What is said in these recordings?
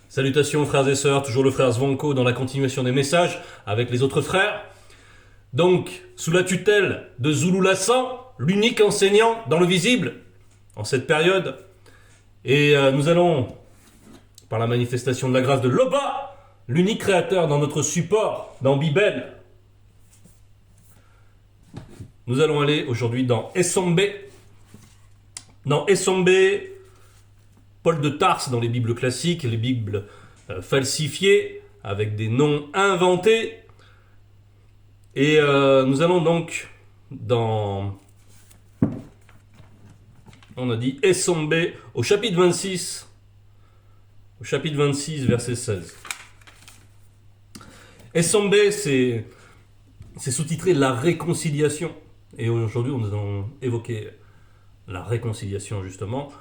Salutations frères et sœurs, toujours le frère Zvanko dans la continuation des messages avec les autres frères. Donc, sous la tutelle de Zulu Lassan, l'unique enseignant dans le visible en cette période. Et nous allons, par la manifestation de la grâce de Loba, l'unique créateur dans notre support, dans Bibel, nous allons aller aujourd'hui dans Essombe. Dans Essombe, Paul de Tarse dans les Bibles classiques, les Bibles falsifiées, avec des noms inventés. Et nous allons donc dans, on a dit Essombe, au chapitre 26, verset 16. Essombe, c'est sous-titré La réconciliation. Et aujourd'hui, nous allons évoquer la réconciliation, justement.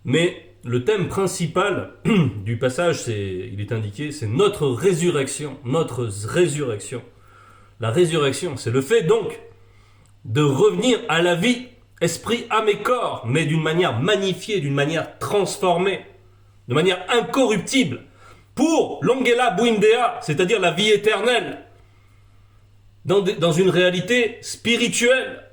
Mais le thème principal du passage, il est indiqué, c'est notre résurrection. Notre résurrection. La résurrection, c'est le fait donc de revenir à la vie, esprit, âme et corps, mais d'une manière magnifiée, d'une manière transformée, de manière incorruptible, pour l'ongela buindea, c'est-à-dire la vie éternelle, dans une réalité spirituelle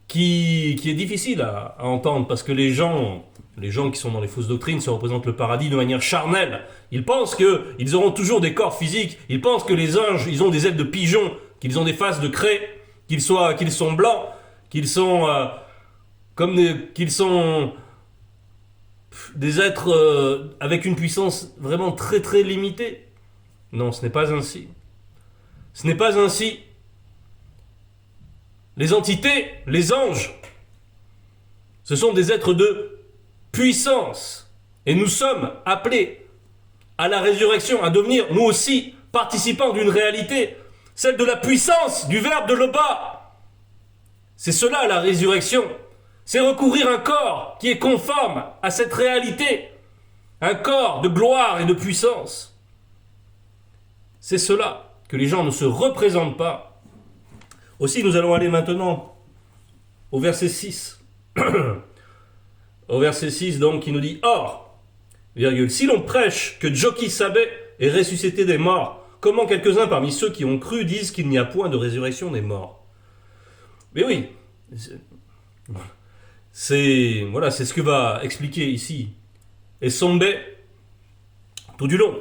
qui est difficile à entendre, parce que les gens qui sont dans les fausses doctrines se représentent le paradis de manière charnelle. Ils pensent qu'ils auront toujours des corps physiques, ils pensent que les anges, ils ont des ailes de pigeon, qu'ils ont des faces de craie, qu'ils sont blancs, qu'ils sont qu'ils sont des êtres avec une puissance vraiment très très limitée. Non, ce n'est pas ainsi. Ce n'est pas ainsi. Les entités, les anges, ce sont des êtres de puissance. Et nous sommes appelés à la résurrection, à devenir nous aussi participants d'une réalité, celle de la puissance du Verbe de Loba. C'est cela la résurrection. C'est recouvrir un corps qui est conforme à cette réalité. Un corps de gloire et de puissance. C'est cela que les gens ne se représentent pas. Aussi, nous allons aller maintenant au verset 6. Au verset 6, donc, qui nous dit « Or, si l'on prêche que Joki Sabe est ressuscité des morts, comment quelques-uns parmi ceux qui ont cru disent qu'il n'y a point de résurrection des morts ?» Mais oui, c'est ce que va expliquer ici Essombe tout du long.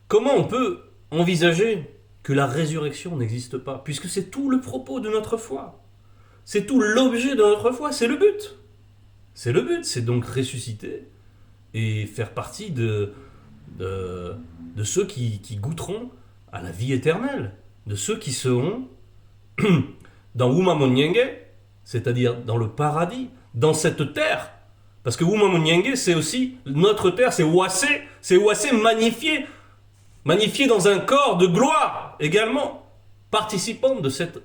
Comment on peut envisager que la résurrection n'existe pas, puisque c'est tout le propos de notre foi. C'est tout l'objet de notre foi, c'est le but. C'est le but, c'est donc ressusciter et faire partie de ceux qui goûteront à la vie éternelle, de ceux qui seront dans Wuma Monyenge, c'est-à-dire dans le paradis, dans cette terre. Parce que Wuma Monyenge, c'est aussi notre terre, c'est Wase magnifié. Magnifiée dans un corps de gloire également, participante de cette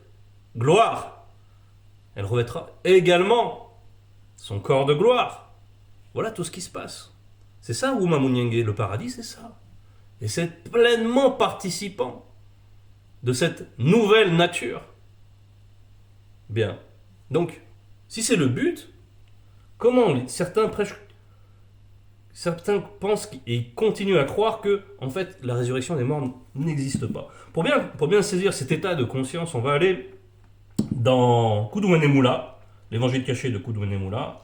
gloire. Elle revêtra également son corps de gloire. Voilà tout ce qui se passe. C'est ça Wuma Monyenge, le paradis, c'est ça. Et c'est pleinement participant de cette nouvelle nature. Bien. Donc, si c'est le but, comment certains pensent et continuent à croire que, en fait, la résurrection des morts n'existe pas. Pour bien saisir cet état de conscience, on va aller dans Kudumene-Mula, l'évangile caché de Kudumene-Mula.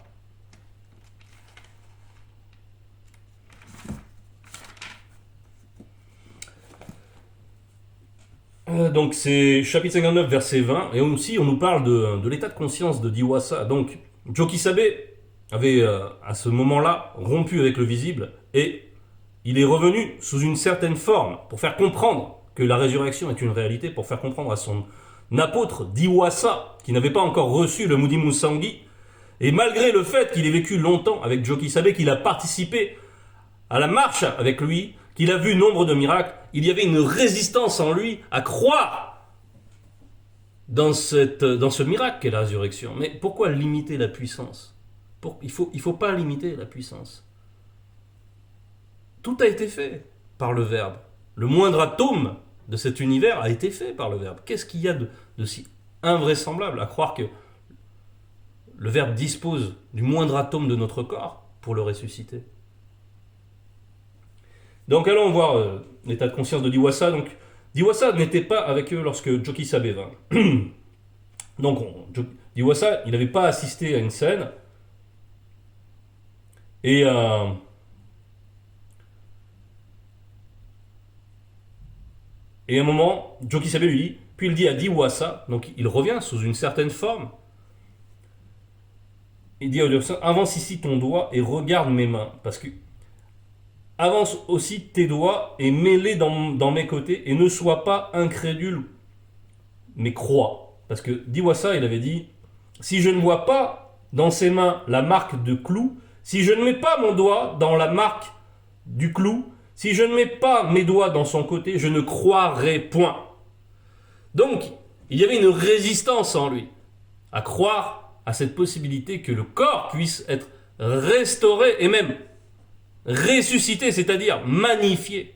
Donc c'est chapitre 59, verset 20, et aussi on nous parle de l'état de conscience de Diwasa. Donc, Joki Sabe avait à ce moment-là rompu avec le visible et il est revenu sous une certaine forme pour faire comprendre que la résurrection est une réalité, pour faire comprendre à son apôtre Diwasa, qui n'avait pas encore reçu le Mudimu Sanghi, et malgré le fait qu'il ait vécu longtemps avec Joki Sabe, qu'il a participé à la marche avec lui, qu'il a vu nombre de miracles, il y avait une résistance en lui à croire dans ce miracle qu'est la résurrection. Mais pourquoi limiter la puissance ? Il faut pas limiter la puissance. Tout a été fait par le Verbe. Le moindre atome de cet univers a été fait par le Verbe. Qu'est-ce qu'il y a de si invraisemblable à croire que le Verbe dispose du moindre atome de notre corps pour le ressusciter. Donc allons voir l'état de conscience de Diwasa. Donc Diwasa n'était pas avec eux lorsque Joki Sabe vint. Donc Diwasa, il n'avait pas assisté à une scène. Et à un moment, Joki Sabe lui dit, puis il dit à Diwasa, donc il revient sous une certaine forme. Il dit à Diwasa, avance ici ton doigt et regarde mes mains, parce que avance aussi tes doigts et mets-les dans mes côtés et ne sois pas incrédule, mais crois. Parce que Diwasa, il avait dit, si je ne vois pas dans ses mains la marque de clou, si je ne mets pas mon doigt dans la marque du clou, si je ne mets pas mes doigts dans son côté, je ne croirai point. Donc, il y avait une résistance en lui à croire à cette possibilité que le corps puisse être restauré et même ressuscité, c'est-à-dire magnifié.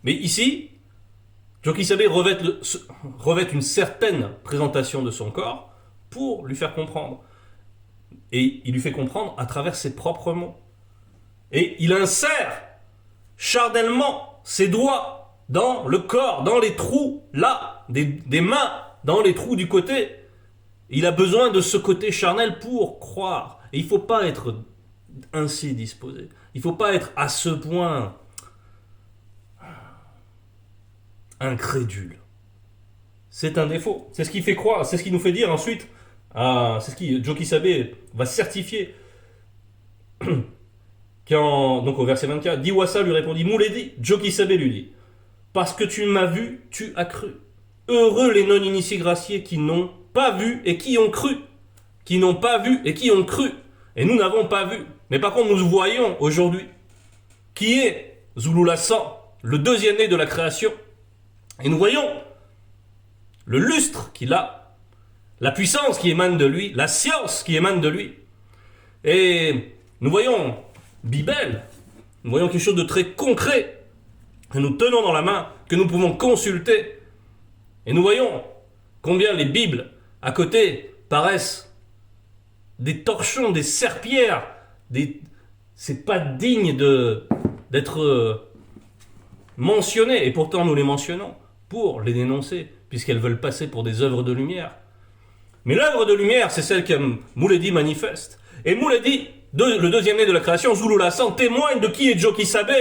Mais ici, Joki Sabe revêt une certaine présentation de son corps pour lui faire comprendre. Et il lui fait comprendre à travers ses propres mots. Et il insère charnellement ses doigts dans le corps, dans les trous, là, des mains, dans les trous du côté. Il a besoin de ce côté charnel pour croire. Et il ne faut pas être ainsi disposé. Il ne faut pas être à ce point incrédule. C'est un défaut. C'est ce qui fait croire, c'est ce qui nous fait dire ensuite, c'est ce qui Joki Sabe va certifier. Donc au verset 24, Diwasa lui répondit, Mouledi, Joki Sabe lui dit, parce que tu m'as vu, tu as cru. Heureux les non-initiés graciés qui n'ont pas vu et qui ont cru. Qui n'ont pas vu et qui ont cru. Et nous n'avons pas vu. Mais par contre, nous voyons aujourd'hui qui est Zululassan, le deuxième né de la création. Et nous voyons le lustre qu'il a, la puissance qui émane de lui, la science qui émane de lui. Et nous voyons Bibel, nous voyons quelque chose de très concret que nous tenons dans la main, que nous pouvons consulter. Et nous voyons combien les Bibles à côté paraissent des torchons, des serpillères, c'est pas digne d'être mentionné, et pourtant nous les mentionnons pour les dénoncer, puisqu'elles veulent passer pour des œuvres de lumière. Mais l'œuvre de lumière, c'est celle que Mouledi manifeste. Et Mouledi, le deuxième né de la création, Zululassan, témoigne de qui est Joki Sabe,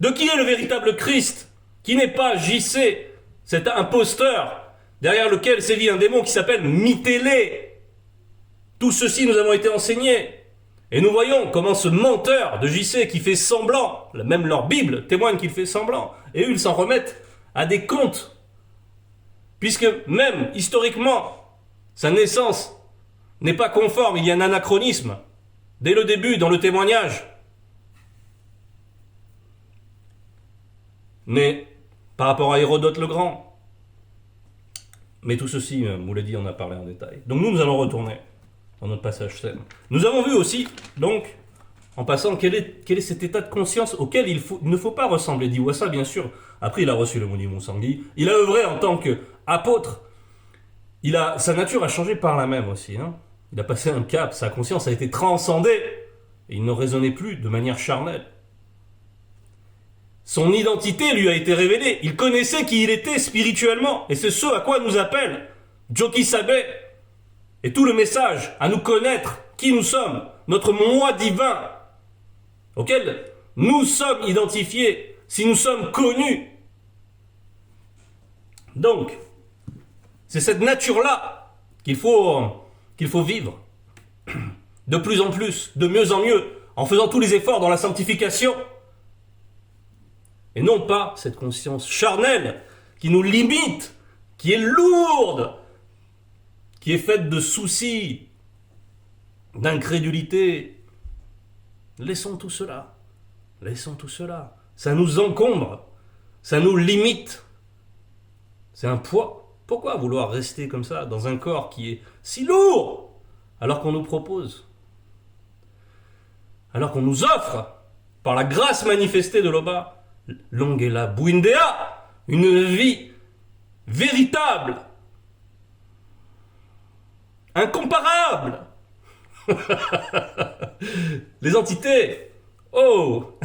de qui est le véritable Christ, qui n'est pas JC, cet imposteur, derrière lequel sévit un démon qui s'appelle Mitélé. Tout ceci nous avons été enseignés. Et nous voyons comment ce menteur de JC qui fait semblant, même leur Bible témoigne qu'il fait semblant, et eux ils s'en remettent à des contes. Puisque même historiquement, sa naissance n'est pas conforme, il y a un anachronisme. Dès le début, dans le témoignage. Mais par rapport à Hérodote le Grand. Mais tout ceci, Mouledi en a parlé en détail. Donc nous allons retourner dans notre passage 7. Nous avons vu aussi, donc, en passant, quel est cet état de conscience auquel il ne faut pas ressembler. Diwasa, bien sûr, après il a reçu le Mouni Monsangui, il a œuvré en tant qu'apôtre, sa nature a changé par là même aussi. Il a passé un cap, sa conscience a été transcendée, et il ne raisonnait plus de manière charnelle. Son identité lui a été révélée, il connaissait qui il était spirituellement, et c'est ce à quoi nous appelle Joki Sabe. Et tout le message, à nous connaître qui nous sommes, notre moi divin, auquel nous sommes identifiés, si nous sommes connus. Donc, c'est cette nature-là qu'il faut vivre. De plus en plus, de mieux en mieux, en faisant tous les efforts dans la sanctification. Et non pas cette conscience charnelle qui nous limite, qui est lourde, qui est faite de soucis, d'incrédulité. Laissons tout cela. Laissons tout cela. Ça nous encombre. Ça nous limite. C'est un poids. Pourquoi vouloir rester comme ça dans un corps qui est si lourd alors qu'on nous propose, alors qu'on nous offre, par la grâce manifestée de l'Oba, Longela Buindea, une vie véritable, incomparable. Les entités. Oh.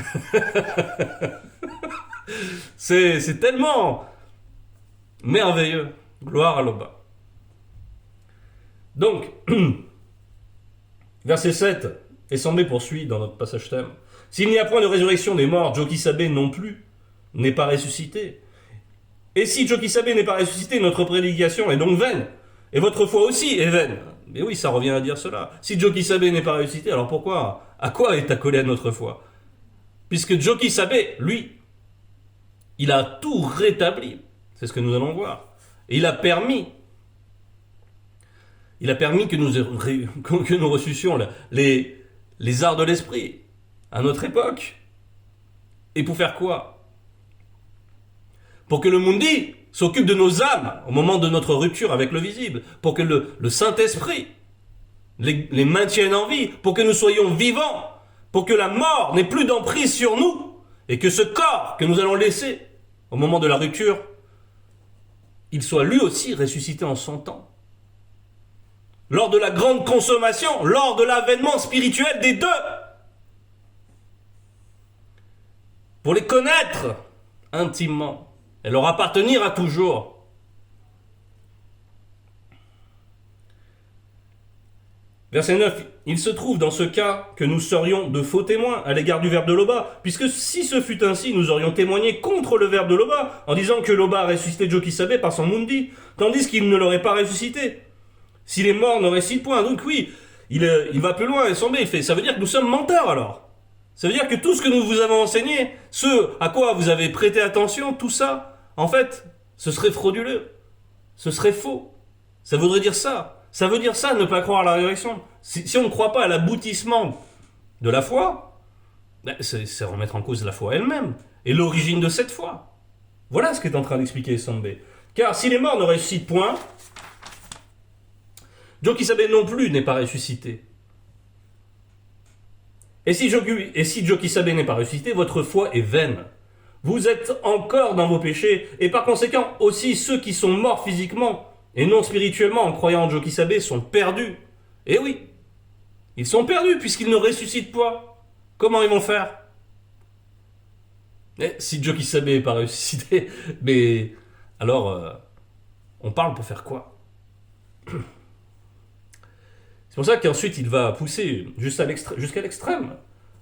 C'est tellement merveilleux. Gloire à l'Oba. Donc, verset 7, et Sambé poursuit dans notre passage thème. S'il n'y a point de résurrection des morts, Jokisabe non plus n'est pas ressuscité. Et si Jokisabe n'est pas ressuscité, notre prédication est donc vaine. Et votre foi aussi est vaine. Mais oui, ça revient à dire cela. Si Jokisabe n'est pas ressuscité, alors pourquoi? À quoi est accolée notre foi? Puisque Jokisabe, lui, il a tout rétabli. C'est ce que nous allons voir. Et il a permis que nous ressuscions les arts de l'esprit à notre époque. Et pour faire quoi? Pour que le Mundi s'occupe de nos âmes au moment de notre rupture avec le visible. Pour que le Saint-Esprit les maintienne en vie. Pour que nous soyons vivants. Pour que la mort n'ait plus d'emprise sur nous. Et que ce corps que nous allons laisser au moment de la rupture, il soit lui aussi ressuscité en son temps. Lors de la grande consommation, lors de l'avènement spirituel des deux. Pour les connaître intimement et leur appartenir à toujours. Verset 9, il se trouve dans ce cas que nous serions de faux témoins à l'égard du verbe de Loba, puisque si ce fut ainsi, nous aurions témoigné contre le verbe de Loba, en disant que Loba a ressuscité Jokisabe par son Mundi, tandis qu'il ne l'aurait pas ressuscité. S'il est mort, ne récite point. Donc oui, il va plus loin, et il fait, ça veut dire que nous sommes menteurs alors. Ça veut dire que tout ce que nous vous avons enseigné, ce à quoi vous avez prêté attention, tout ça, en fait, ce serait frauduleux. Ce serait faux. Ça voudrait dire ça. Ça veut dire ça, ne pas croire à la résurrection. Si on ne croit pas à l'aboutissement de la foi, c'est remettre en cause la foi elle-même et l'origine de cette foi. Voilà ce qu'est en train d'expliquer Sambé. Car si les morts ne ressuscitent point, Jokisabe non plus n'est pas ressuscité. Et si Jokisabe n'est pas ressuscité, votre foi est vaine. Vous êtes encore dans vos péchés, et par conséquent, aussi ceux qui sont morts physiquement et non spirituellement en croyant en Jokisabe sont perdus. Et oui, ils sont perdus puisqu'ils ne ressuscitent pas. Comment ils vont faire? Et si Jokisabe n'est pas ressuscité, mais alors, on parle pour faire quoi? C'est pour ça qu'ensuite il va pousser jusqu'à l'extrême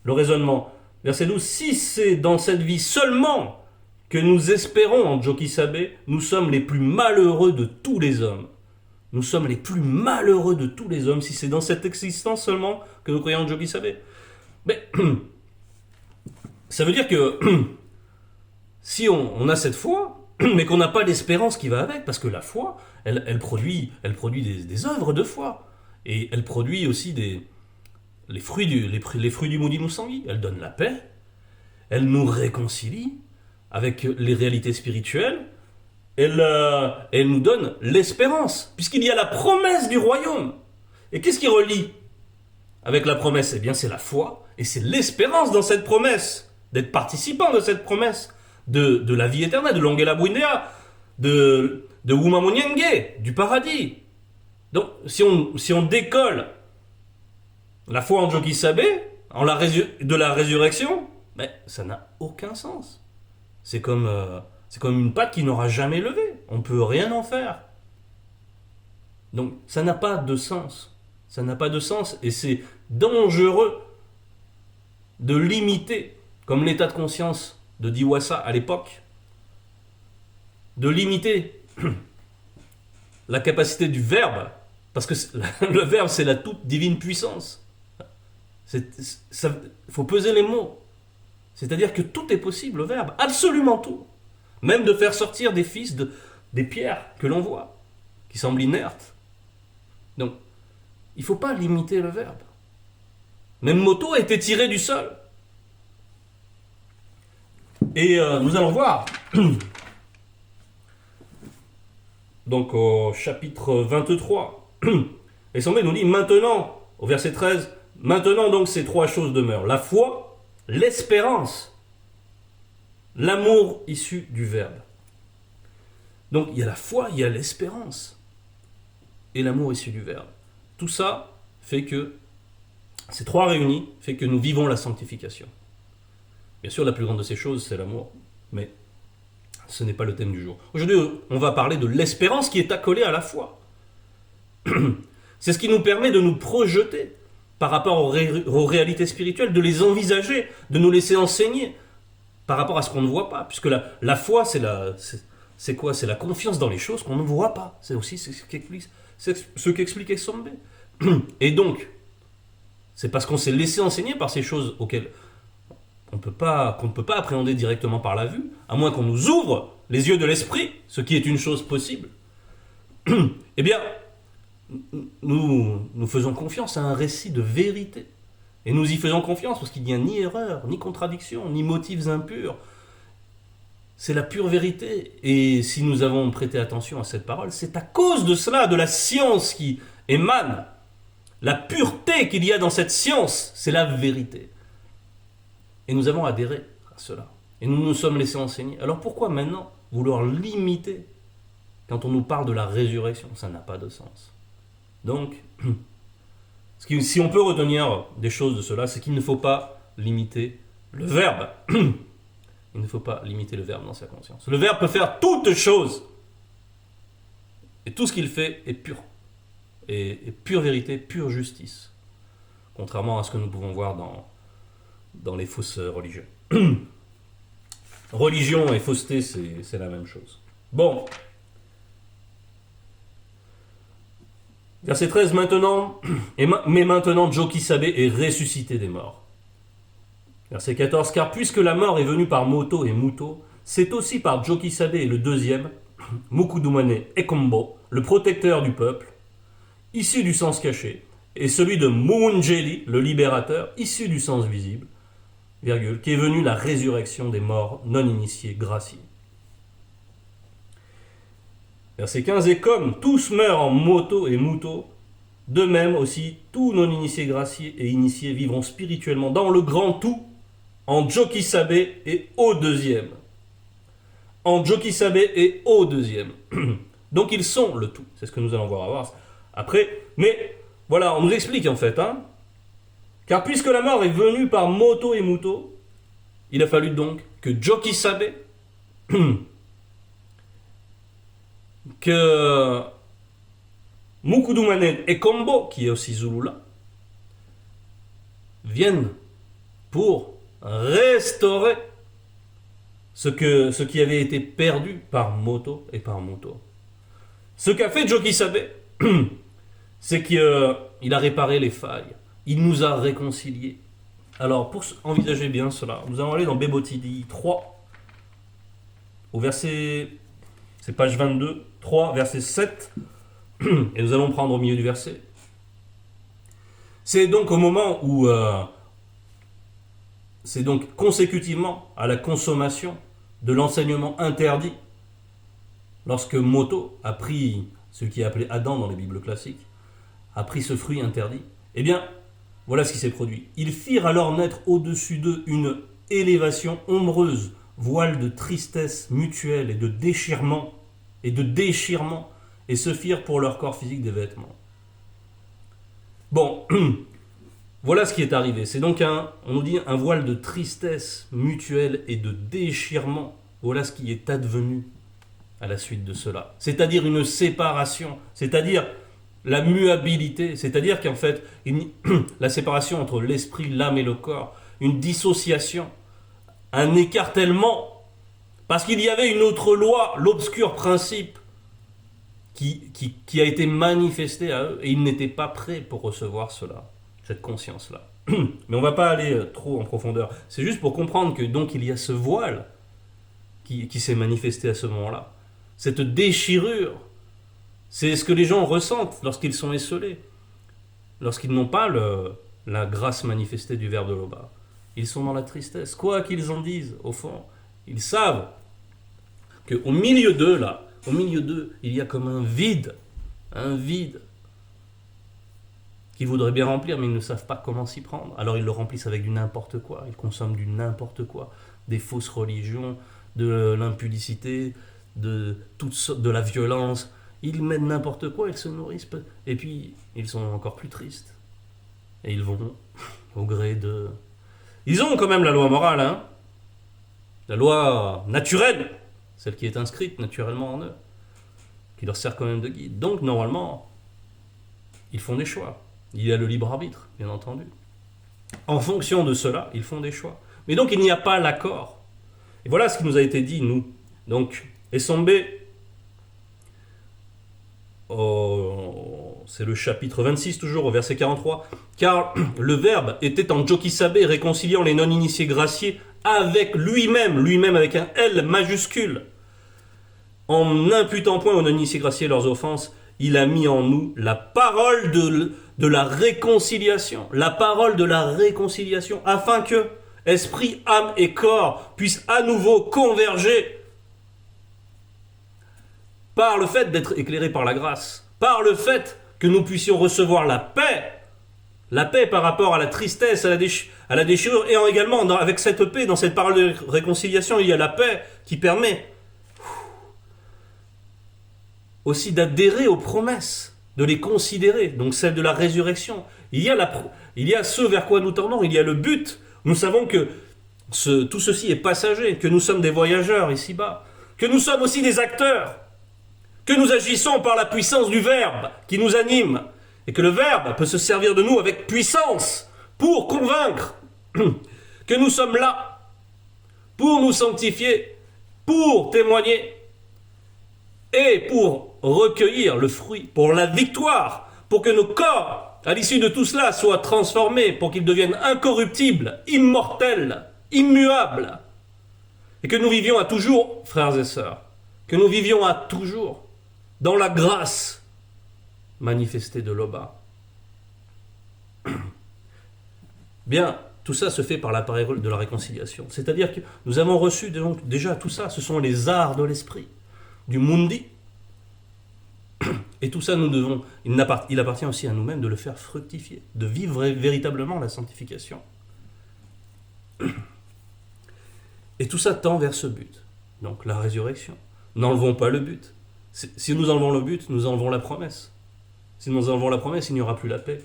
le raisonnement. Verset 12, si c'est dans cette vie seulement que nous espérons en Jokisabe, nous sommes les plus malheureux de tous les hommes. Nous sommes les plus malheureux de tous les hommes si c'est dans cette existence seulement que nous croyons en Jokisabe. Mais ça veut dire que si on a cette foi, mais qu'on n'a pas l'espérance qui va avec, parce que la foi, elle produit des œuvres de foi. Et elle produit aussi les fruits du Mundi Musangi. Elle donne la paix, elle nous réconcilie avec les réalités spirituelles, elle nous donne l'espérance, puisqu'il y a la promesse du royaume. Et qu'est-ce qui relie avec la promesse? Eh bien, c'est la foi, et c'est l'espérance dans cette promesse, d'être participant de cette promesse, de la vie éternelle, de l'Ongela Bwindea, de Wuma Monyenge, du paradis. Donc, si on décolle la foi en Jokisabe, de la résurrection, mais ça n'a aucun sens. C'est comme une patte qui n'aura jamais levé. On ne peut rien en faire. Donc, ça n'a pas de sens. Ça n'a pas de sens et c'est dangereux de limiter, comme l'état de conscience de Diwasa à l'époque, de limiter la capacité du verbe. Parce que le verbe, c'est la toute divine puissance. Il faut peser les mots. C'est-à-dire que tout est possible, le verbe. Absolument tout. Même de faire sortir des fils des pierres que l'on voit, qui semblent inertes. Donc, il ne faut pas limiter le verbe. Même Moto a été tiré du sol. Et nous allons voir... Donc, au chapitre 23... Et Sambé nous dit maintenant, au verset 13, maintenant donc ces trois choses demeurent. La foi, l'espérance, l'amour issu du verbe. Donc il y a la foi, il y a l'espérance et l'amour issu du verbe. Tout ça fait que Ces trois réunis fait que nous vivons la sanctification. Bien sûr, la plus grande de ces choses, c'est l'amour, mais ce n'est pas le thème du jour. Aujourd'hui, on va parler de l'espérance qui est accolée à la foi. C'est ce qui nous permet de nous projeter par rapport aux réalités spirituelles, de les envisager, de nous laisser enseigner par rapport à ce qu'on ne voit pas. Puisque la foi, c'est quoi? C'est la confiance dans les choses qu'on ne voit pas. C'est aussi ce qu'explique Esombe. Et donc, c'est parce qu'on s'est laissé enseigner par ces choses auxquelles qu'on ne peut pas appréhender directement par la vue, à moins qu'on nous ouvre les yeux de l'esprit, ce qui est une chose possible. Eh bien, nous faisons confiance à un récit de vérité. Et nous y faisons confiance parce qu'il n'y a ni erreur, ni contradiction, ni motifs impurs. C'est la pure vérité. Et si nous avons prêté attention à cette parole, c'est à cause de cela, de la science qui émane. La pureté qu'il y a dans cette science, c'est la vérité. Et nous avons adhéré à cela. Et nous nous sommes laissés enseigner. Alors pourquoi maintenant vouloir limiter quand on nous parle de la résurrection? Ça n'a pas de sens. Donc, si on peut retenir des choses de cela, c'est qu'il ne faut pas limiter le verbe. Il ne faut pas limiter le verbe dans sa conscience. Le verbe peut faire toutes choses. Et tout ce qu'il fait est pur. Et pure vérité, pure justice. Contrairement à ce que nous pouvons voir dans les fausses religions. Religion et fausseté, c'est la même chose. Bon. Verset 13, maintenant, mais maintenant Jokisabe est ressuscité des morts. Verset 14, car puisque la mort est venue par Moto et Muto, c'est aussi par Jokisabe et le deuxième, Mukudumane Ekombo, le protecteur du peuple, issu du sens caché, et celui de Muunjeli, le libérateur, issu du sens visible, virgule, qui est venu la résurrection des morts non initiés graciés. Verset 15, et comme tous meurent en Moto et Muto, de même aussi tous non-initiés graciés et initiés vivront spirituellement dans le grand tout, en Jokisabe et au deuxième. En Jokisabe et au deuxième. Donc ils sont le tout, c'est ce que nous allons voir après. Mais voilà, on nous explique en fait, car puisque la mort est venue par Moto et Muto, il a fallu donc que Jokisabe, que Mukudumane et Kombo, qui est aussi Zulula, viennent pour restaurer ce qui avait été perdu par Moto et par Muto. Ce qu'a fait Jokisabe, c'est qu'il a réparé les failles. Il nous a réconciliés. Alors, pour envisager bien cela, nous allons aller dans Bebotidi 3, au verset... C'est page 22, 3, verset 7, et nous allons prendre au milieu du verset. C'est donc au moment où... c'est donc consécutivement à la consommation de l'enseignement interdit, lorsque Moto a pris ce qui est appelé Adam dans les Bibles classiques, a pris ce fruit interdit, eh bien, voilà ce qui s'est produit. Ils firent alors naître au-dessus d'eux une élévation ombreuse, voile de tristesse mutuelle et de déchirement, et se firent pour leur corps physique des vêtements. Bon, voilà ce qui est arrivé. C'est donc on nous dit un voile de tristesse mutuelle et de déchirement. Voilà ce qui est advenu à la suite de cela. C'est-à-dire une séparation, c'est-à-dire la muabilité, c'est-à-dire qu'en fait, la séparation entre l'esprit, l'âme et le corps, une dissociation, un écartèlement, parce qu'il y avait une autre loi, l'obscur principe, qui a été manifesté à eux, et ils n'étaient pas prêts pour recevoir cela, cette conscience-là. Mais on ne va pas aller trop en profondeur. C'est juste pour comprendre que donc il y a ce voile qui s'est manifesté à ce moment-là. Cette déchirure, c'est ce que les gens ressentent lorsqu'ils sont esseulés, lorsqu'ils n'ont pas la grâce manifestée du Verbe de l'Oba. Ils sont dans la tristesse. Quoi qu'ils en disent, au fond, ils savent qu'au milieu d'eux, là, au milieu d'eux, il y a comme un vide qu'ils voudraient bien remplir, mais ils ne savent pas comment s'y prendre. Alors ils le remplissent avec du n'importe quoi, ils consomment du n'importe quoi, des fausses religions, de l'impudicité, de la violence. Ils mettent n'importe quoi, ils se nourrissent, et puis ils sont encore plus tristes. Et ils vont au gré de... Ils ont quand même la loi morale, hein, la loi naturelle, celle qui est inscrite naturellement en eux, qui leur sert quand même de guide. Donc normalement, ils font des choix. Il y a le libre arbitre, bien entendu. En fonction de cela, ils font des choix. Mais donc il n'y a pas l'accord. Et voilà ce qui nous a été dit, nous. Donc, Esombe, c'est le chapitre 26 toujours, au verset 43. Car le Verbe était en Jokisabe, réconciliant les non-initiés graciés avec lui-même avec un L majuscule. En n'imputant point aux non-initiés graciés leurs offenses, il a mis en nous la parole de la réconciliation. La parole de la réconciliation, afin que esprit, âme et corps puissent à nouveau converger par le fait d'être éclairés par la grâce, par le fait que nous puissions recevoir la paix par rapport à la tristesse, à la déchirure, et également avec cette paix, dans cette parole de réconciliation, il y a la paix qui permet aussi d'adhérer aux promesses, de les considérer, donc celle de la résurrection. Il y a ce vers quoi nous tendons, il y a le but. Nous savons que tout ceci est passager, que nous sommes des voyageurs ici-bas, que nous sommes aussi des acteurs, que nous agissons par la puissance du Verbe qui nous anime, et que le Verbe peut se servir de nous avec puissance pour convaincre, que nous sommes là pour nous sanctifier, pour témoigner, et pour recueillir le fruit, pour la victoire, pour que nos corps, à l'issue de tout cela, soient transformés, pour qu'ils deviennent incorruptibles, immortels, immuables, et que nous vivions à toujours, frères et sœurs, que nous vivions à toujours dans la grâce manifestée de l'Oba. Bien, tout ça se fait par la parole de la réconciliation. C'est-à-dire que nous avons reçu donc déjà tout ça, ce sont les arts de l'esprit, du mundi. Et tout ça, il appartient aussi à nous-mêmes de le faire fructifier, de vivre véritablement la sanctification. Et tout ça tend vers ce but, donc la résurrection. N'enlevons pas le but. Si nous enlevons le but, nous enlevons la promesse. Si nous enlevons la promesse, il n'y aura plus la paix.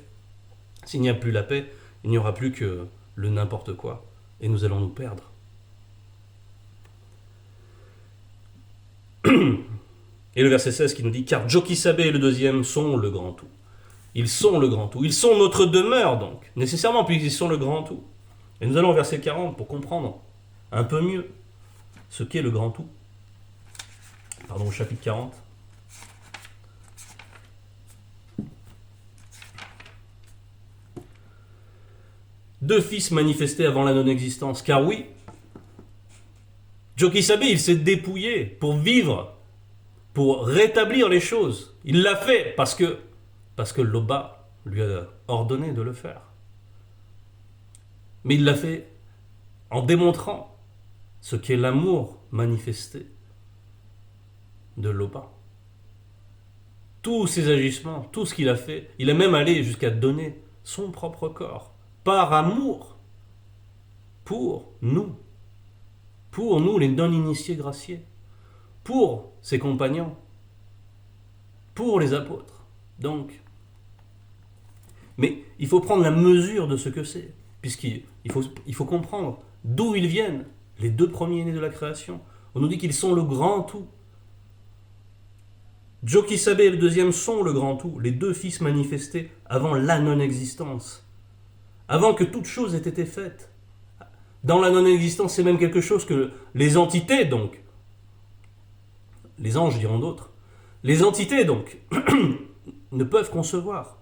S'il n'y a plus la paix, il n'y aura plus que le n'importe quoi. Et nous allons nous perdre. Et le verset 16 qui nous dit « Car Jokisabe et le deuxième sont le grand tout. » Ils sont le grand tout. Ils sont notre demeure donc, nécessairement, puisqu'ils sont le grand tout. Et nous allons au verset 40 pour comprendre un peu mieux ce qu'est le grand tout. Pardon, au chapitre 40. Deux fils manifestés avant la non-existence. Car oui, Jokisabe, il s'est dépouillé pour vivre, pour rétablir les choses. Il l'a fait parce que l'Oba lui a ordonné de le faire. Mais il l'a fait en démontrant ce qu'est l'amour manifesté de l'Oba. Tous ses agissements, tout ce qu'il a fait, il a même allé jusqu'à donner son propre corps, par amour, pour nous les non-initiés graciés, pour ses compagnons, pour les apôtres. Donc, mais il faut prendre la mesure de ce que c'est, puisqu'il faut comprendre d'où ils viennent, les deux premiers-nés de la création. On nous dit qu'ils sont le grand tout. Jokisabe et le deuxième sont le grand tout, les deux fils manifestés avant la non-existence, avant que toute chose ait été faite. Dans la non-existence, c'est même quelque chose que les entités, donc, les anges diront d'autres, les entités, donc, ne peuvent concevoir.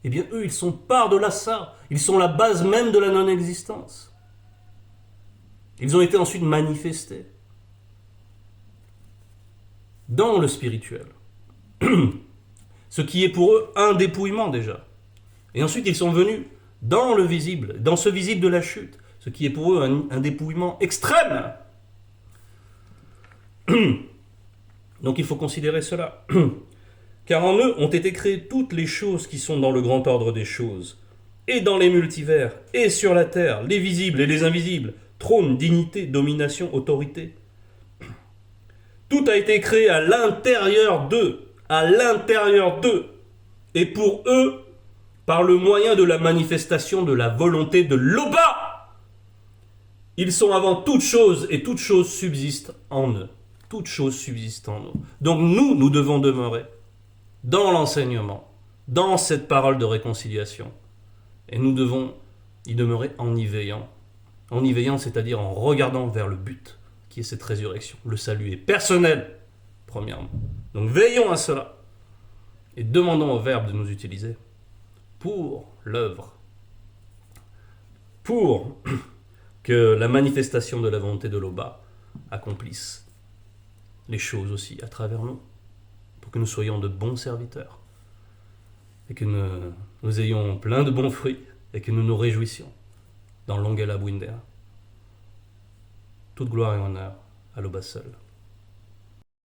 Eh bien, eux, ils sont par-delà ça. Ils sont la base même de la non-existence. Ils ont été ensuite manifestés dans le spirituel. Ce qui est pour eux un dépouillement déjà. Et ensuite, ils sont venus dans le visible, dans ce visible de la chute. Ce qui est pour eux un dépouillement extrême. Donc il faut considérer cela. Car en eux ont été créées toutes les choses qui sont dans le grand ordre des choses, et dans les multivers, et sur la terre, les visibles et les invisibles, trône, dignité, domination, autorité. Tout a été créé à l'intérieur d'eux, et pour eux, par le moyen de la manifestation de la volonté de l'Oba. Ils sont avant toute chose, et toute chose subsiste en eux. Toute chose subsiste en nous. Donc nous devons demeurer dans l'enseignement, dans cette parole de réconciliation. Et nous devons y demeurer en y veillant. En y veillant, c'est-à-dire en regardant vers le but, qui est cette résurrection. Le salut est personnel, premièrement. Donc veillons à cela. Et demandons au Verbe de nous utiliser pour l'œuvre. Pour que la manifestation de la volonté de l'Oba accomplisse les choses aussi à travers nous. Pour que nous soyons de bons serviteurs. Et que nous ayons plein de bons fruits. Et que nous nous réjouissions dans l'Ongela Bwindea. Toute gloire et honneur à l'Oba seul.